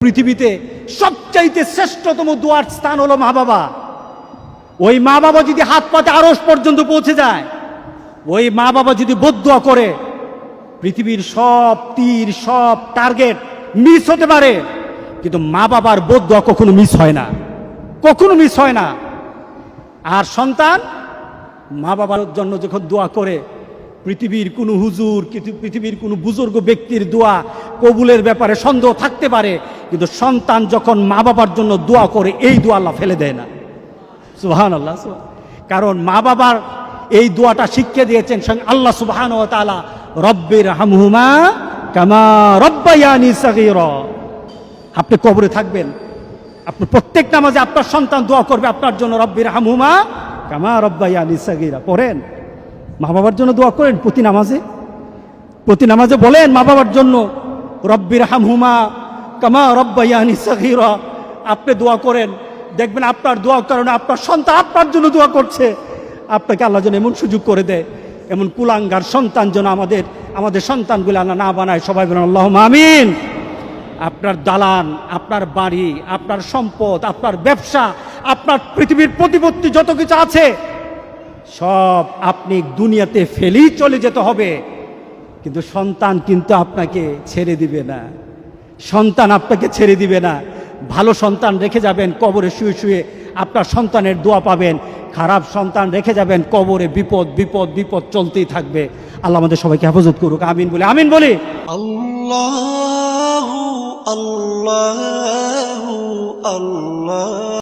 পৃথিবীতে সবচাইতে শ্রেষ্ঠতম দোয়ার স্থান হলো মা বাবা। ওই মা বাবা যদি হাত পাতে আরশ পর্যন্ত পৌঁছে যায়, ওই মা বাবা যদি বদদুয়া করে, পৃথিবীর সব তীর সব টার্গেট মিস হতে পারে, কিন্তু মা বাবার বদদুয়া কখনো মিস হয় না, কখনো মিস হয় না। আর সন্তান মা বাবার জন্য যখন দোয়া করে, পৃথিবীর কোনো হুজুর, পৃথিবীর কোনো বুজুর্গ ব্যক্তির দোয়া কবুলের ব্যাপারে সন্দেহ থাকতে পারে, কিন্তু সন্তান যখন মা বাবার জন্য দোয়া করে, এই দোয়া আল্লাহ ফেলে দেয় না। সুবহানাল্লাহ। কারণ মা বাবার এই দোয়াটা শিখিয়ে দিয়েছেন স্বয়ং আল্লাহ সুবহানাহু ওয়া তাআলা, রব্বির হামহুমা কামা রব্বায়ানি সাগীরা। আপনি কবরে থাকবেন, আপনি প্রত্যেক নামাজে আপনার সন্তান দোয়া করবে আপনার জন্য, রব্বির হামহুমা কামা রব্বায়ানি সাগীরা। পড়েন, মা বাবার জন্য দোয়া করেন প্রতি নামাজে বলেন মা বাবার জন্য, রব্বির হামহুমা কামা রব্বায়ানি সাগীরা। আপনি দোয়া করেন, দেখবেন আপনার দোয়ার কারণে আপনার সন্তান আপনার জন্য দোয়া করছে। আপনাকে আল্লাহ যেন এমন সুযোগ করে দেয়, এমন কুলাঙ্গার সন্তান যেন আমাদের সন্তানগুলো আল্লাহ না বানায়। সবাই বলেন আল্লাহুম্মা আমিন। আপনার দালান, আপনার বাড়ি, আপনার সম্পদ, আপনার ব্যবসা, আপনার পৃথিবীর প্রতিপত্তি যত কিছু আছে, সব আপনি দুনিয়াতে ফেলেই চলে যেতে হবে, কিন্তু সন্তান কিন্তু আপনাকে ছেড়ে দিবে না। সন্তান আপনাকে ছেড়ে দিবে না। ভালো সন্তান রেখে যাবেন, কবরে শুয়ে শুয়ে আপনার সন্তানের দোয়া পাবেন। খারাপ সন্তান রেখে যাবেন, কবরে বিপদ বিপদ বিপদ চলতেই থাকবে। আল্লাহ আমাদের সবাইকে হেফাজত করুক। আমিন বলি, আমিন বলি। আল্লাহু আল্লাহু আল্লাহ।